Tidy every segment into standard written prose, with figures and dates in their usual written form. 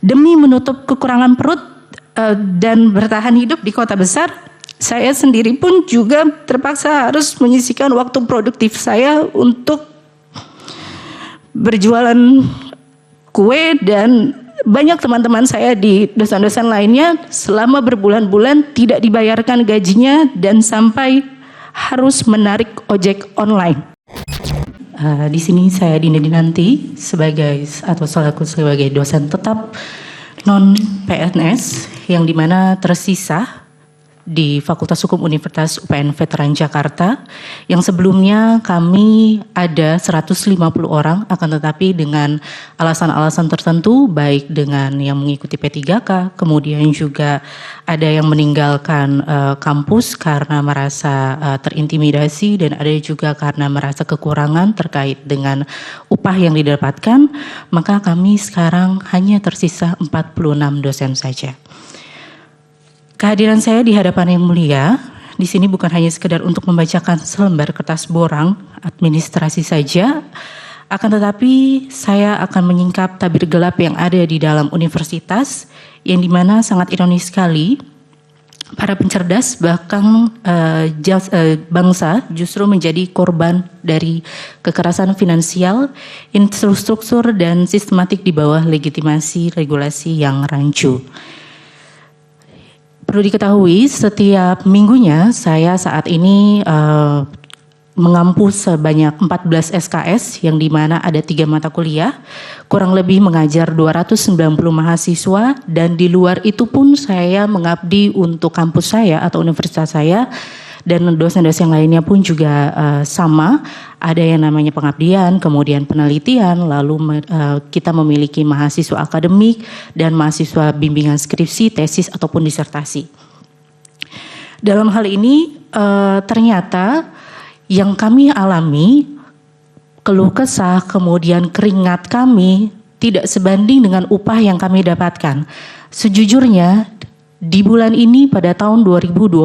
Demi menutup kekurangan perut dan bertahan hidup di kota besar, saya sendiri pun juga terpaksa harus menyisihkan waktu produktif saya untuk berjualan kue, dan banyak teman-teman saya di dosen-dosen lainnya selama berbulan-bulan tidak dibayarkan gajinya dan sampai harus menarik ojek online. Di sini saya Dinda Dinanti selaku sebagai dosen tetap non PNS yang dimana tersisa di Fakultas Hukum Universitas UPN Veteran Jakarta, yang sebelumnya kami ada 150 orang, akan tetapi dengan alasan-alasan tertentu, baik dengan yang mengikuti P3K, kemudian juga ada yang meninggalkan kampus karena merasa terintimidasi, dan ada juga karena merasa kekurangan terkait dengan upah yang didapatkan, maka kami sekarang hanya tersisa 46 dosen saja. Kehadiran saya di hadapan Yang Mulia di sini bukan hanya sekedar untuk membacakan selembar kertas borang administrasi saja, akan tetapi saya akan menyingkap tabir gelap yang ada di dalam universitas, yang dimana sangat ironis sekali para pencerdas bahkan bangsa justru menjadi korban dari kekerasan finansial, infrastruktur dan sistematik di bawah legitimasi regulasi yang rancu. Perlu diketahui, setiap minggunya saya saat ini mengampus sebanyak 14 SKS, yang dimana ada 3 mata kuliah, kurang lebih mengajar 290 mahasiswa, dan di luar itu pun saya mengabdi untuk kampus saya atau universitas saya, dan dosen-dosen lainnya pun juga sama. Ada yang namanya pengabdian, kemudian penelitian, lalu kita memiliki mahasiswa akademik dan mahasiswa bimbingan skripsi, tesis ataupun disertasi. Dalam hal ini ternyata yang kami alami, keluh kesah, kemudian keringat kami tidak sebanding dengan upah yang kami dapatkan. Sejujurnya di bulan ini pada tahun 2026,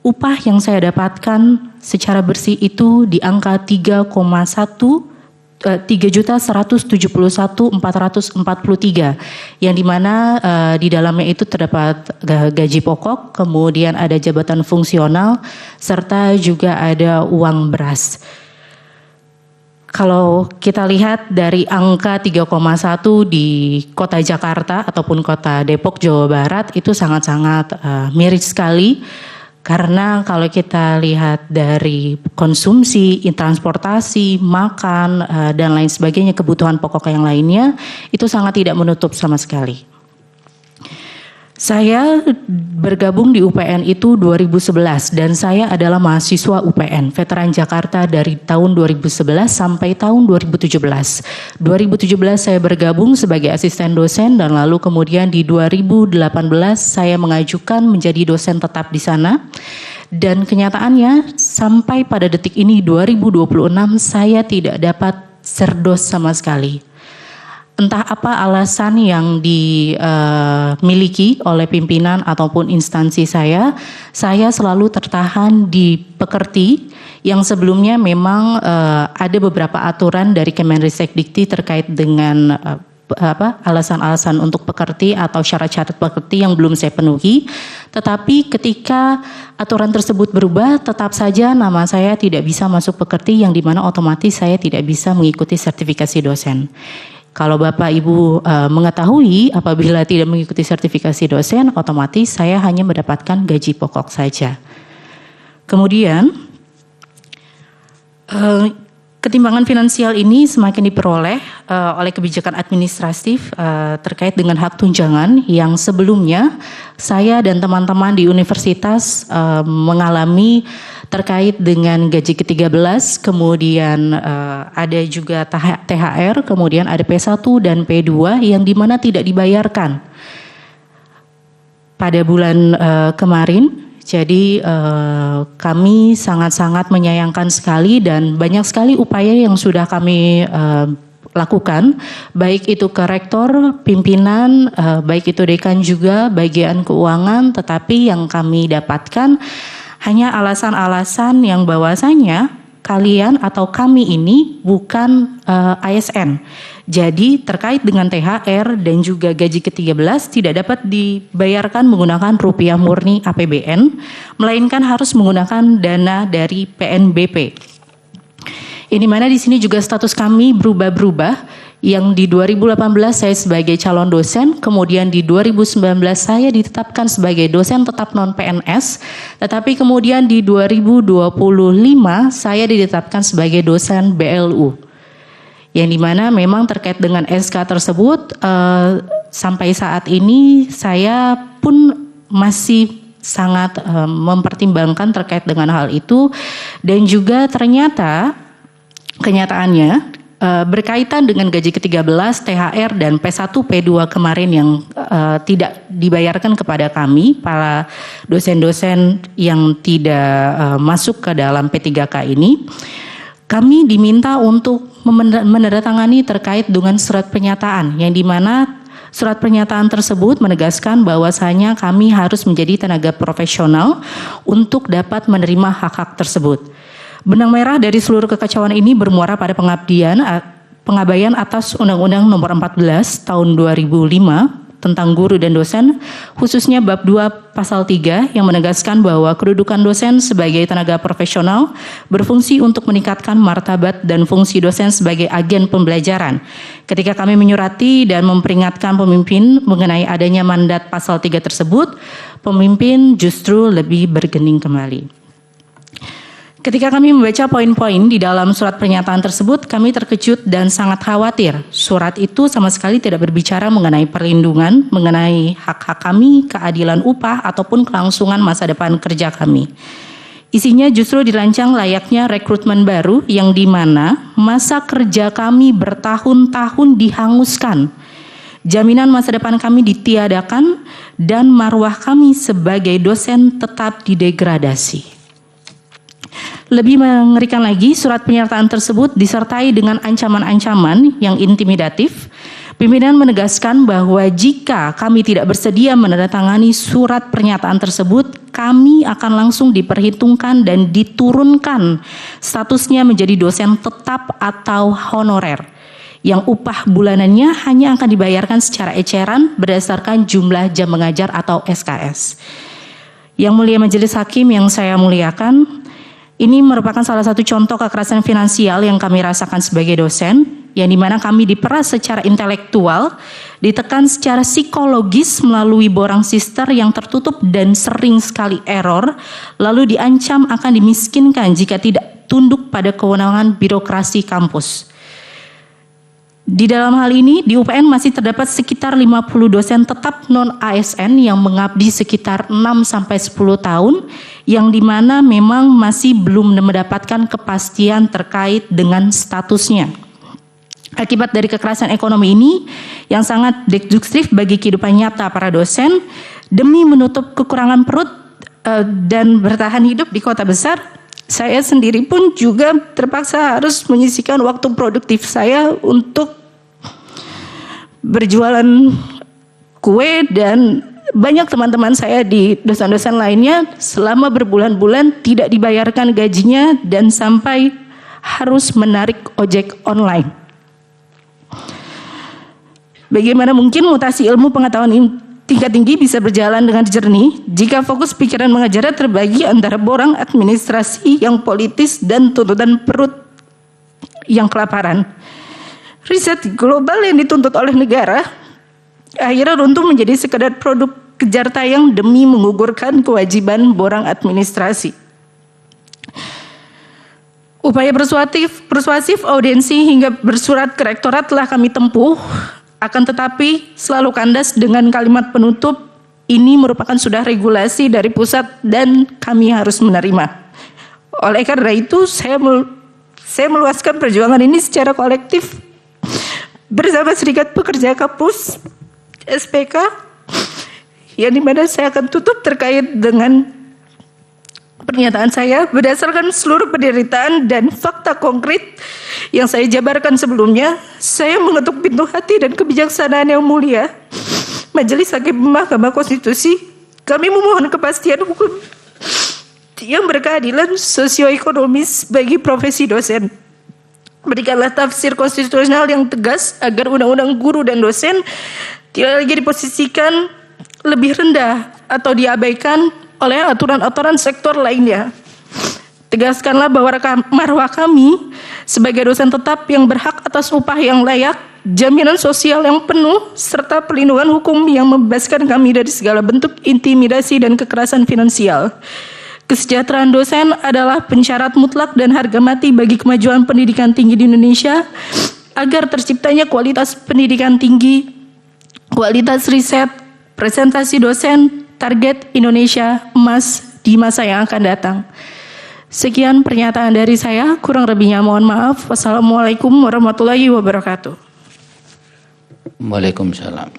upah yang saya dapatkan secara bersih itu di angka 3.171.443, yang dimana di dalamnya itu terdapat gaji pokok, kemudian ada jabatan fungsional, serta juga ada uang beras. Kalau kita lihat dari angka 3,1 di kota Jakarta ataupun kota Depok, Jawa Barat, itu sangat-sangat miris sekali. Karena kalau kita lihat dari konsumsi, transportasi, makan, dan lain sebagainya, kebutuhan pokok yang lainnya, itu sangat tidak menutup sama sekali. Saya bergabung di UPN itu 2011, dan saya adalah mahasiswa UPN Veteran Jakarta dari tahun 2011 sampai tahun 2017. 2017 saya bergabung sebagai asisten dosen, dan lalu kemudian di 2018 saya mengajukan menjadi dosen tetap di sana. Dan kenyataannya sampai pada detik ini 2026 saya tidak dapat serdos sama sekali. Entah apa alasan yang dimiliki oleh pimpinan ataupun instansi saya selalu tertahan di Pekerti, yang sebelumnya memang ada beberapa aturan dari Kemendikbud terkait dengan alasan-alasan untuk Pekerti atau syarat-syarat Pekerti yang belum saya penuhi. Tetapi ketika aturan tersebut berubah, tetap saja nama saya tidak bisa masuk Pekerti, yang dimana otomatis saya tidak bisa mengikuti sertifikasi dosen. Kalau Bapak Ibu mengetahui, apabila tidak mengikuti sertifikasi dosen, otomatis saya hanya mendapatkan gaji pokok saja. Kemudian ketimbangan finansial ini semakin diperoleh oleh kebijakan administratif terkait dengan hak tunjangan, yang sebelumnya saya dan teman-teman di universitas mengalami terkait dengan gaji ke-13, kemudian ada juga THR, kemudian ada P1 dan P2 yang dimana tidak dibayarkan pada bulan kemarin. Jadi kami sangat-sangat menyayangkan sekali, dan banyak sekali upaya yang sudah kami lakukan, baik itu ke rektor, pimpinan, baik itu dekan juga, bagian keuangan, tetapi yang kami dapatkan hanya alasan-alasan yang bahwasanya kalian atau kami ini bukan ASN. Jadi terkait dengan THR dan juga gaji ke-13 tidak dapat dibayarkan menggunakan rupiah murni APBN, melainkan harus menggunakan dana dari PNBP. Ini mana di sini juga status kami berubah-berubah. Yang di 2018 saya sebagai calon dosen, kemudian di 2019 saya ditetapkan sebagai dosen tetap non-PNS, tetapi kemudian di 2025 saya ditetapkan sebagai dosen BLU. Yang dimana memang terkait dengan SK tersebut, sampai saat ini saya pun masih sangat mempertimbangkan terkait dengan hal itu, dan juga ternyata kenyataannya berkaitan dengan gaji ke-13, THR dan P1, P2 kemarin yang tidak dibayarkan kepada kami, para dosen-dosen yang tidak masuk ke dalam P3K ini, kami diminta untuk menandatangani terkait dengan surat pernyataan, yang dimana surat pernyataan tersebut menegaskan bahwasanya kami harus menjadi tenaga profesional untuk dapat menerima hak-hak tersebut. Benang merah dari seluruh kekacauan ini bermuara pada pengabaian atas Undang-Undang Nomor 14 Tahun 2005 tentang guru dan dosen, khususnya bab 2 pasal 3 yang menegaskan bahwa kedudukan dosen sebagai tenaga profesional berfungsi untuk meningkatkan martabat dan fungsi dosen sebagai agen pembelajaran. Ketika kami menyurati dan memperingatkan pemimpin mengenai adanya mandat pasal 3 tersebut, pemimpin justru lebih bergeming kembali. Ketika kami membaca poin-poin di dalam surat pernyataan tersebut, kami terkejut dan sangat khawatir. Surat itu sama sekali tidak berbicara mengenai perlindungan, mengenai hak-hak kami, keadilan upah, ataupun kelangsungan masa depan kerja kami. Isinya justru dirancang layaknya rekrutmen baru yang dimana masa kerja kami bertahun-tahun dihanguskan. Jaminan masa depan kami ditiadakan dan marwah kami sebagai dosen tetap didegradasi. Lebih mengerikan lagi, surat pernyataan tersebut disertai dengan ancaman-ancaman yang intimidatif. Pimpinan menegaskan bahwa jika kami tidak bersedia menandatangani surat pernyataan tersebut, kami akan langsung diperhitungkan dan diturunkan statusnya menjadi dosen tetap atau honorer, yang upah bulanannya hanya akan dibayarkan secara eceran berdasarkan jumlah jam mengajar atau SKS. Yang mulia majelis hakim yang saya muliakan, ini merupakan salah satu contoh kekerasan finansial yang kami rasakan sebagai dosen, yang dimana kami diperas secara intelektual, ditekan secara psikologis melalui borang sister yang tertutup dan sering sekali error, lalu diancam akan dimiskinkan jika tidak tunduk pada kewenangan birokrasi kampus. Di dalam hal ini, di UPN masih terdapat sekitar 50 dosen tetap non-ASN yang mengabdi sekitar 6-10 tahun, yang dimana memang masih belum mendapatkan kepastian terkait dengan statusnya. Akibat dari kekerasan ekonomi ini, yang sangat destruktif bagi kehidupan nyata para dosen, demi menutup kekurangan perut dan bertahan hidup di kota besar, saya sendiri pun juga terpaksa harus menyisihkan waktu produktif saya untuk berjualan kue, dan banyak teman-teman saya di dosen-dosen lainnya selama berbulan-bulan tidak dibayarkan gajinya dan sampai harus menarik ojek online. Bagaimana mungkin mutasi ilmu pengetahuan tingkat tinggi bisa berjalan dengan jernih jika fokus pikiran mengajarnya terbagi antara borang administrasi yang politis dan tuntutan perut yang kelaparan. Riset global yang dituntut oleh negara akhirnya runtuh menjadi sekedar produk kejar tayang demi menggugurkan kewajiban borang administrasi. Upaya persuasif audiensi hingga bersurat ke rektorat telah kami tempuh, akan tetapi selalu kandas dengan kalimat penutup, ini merupakan sudah regulasi dari pusat dan kami harus menerima. Oleh karena itu saya meluaskan perjuangan ini secara kolektif bersama Serikat Pekerja Kampus SPK, yang dimana saya akan tutup terkait dengan pernyataan saya berdasarkan seluruh penderitaan dan fakta konkret yang saya jabarkan sebelumnya. Saya mengetuk pintu hati dan kebijaksanaan yang mulia Majelis Hakim Mahkamah Konstitusi. Kami memohon kepastian hukum yang berkeadilan sosioekonomis bagi profesi dosen. Berikanlah tafsir konstitusional yang tegas agar undang-undang guru dan dosen tidak lagi diposisikan lebih rendah atau diabaikan oleh aturan-aturan sektor lainnya. Tegaskanlah bahwa marwah kami sebagai dosen tetap yang berhak atas upah yang layak, jaminan sosial yang penuh, serta perlindungan hukum yang membebaskan kami dari segala bentuk intimidasi dan kekerasan finansial. Kesejahteraan dosen adalah pensyarat mutlak dan harga mati bagi kemajuan pendidikan tinggi di Indonesia, agar terciptanya kualitas pendidikan tinggi, kualitas riset, presentasi dosen, target Indonesia emas di masa yang akan datang. Sekian pernyataan dari saya, kurang lebihnya mohon maaf. Wassalamualaikum warahmatullahi wabarakatuh. Waalaikumsalam.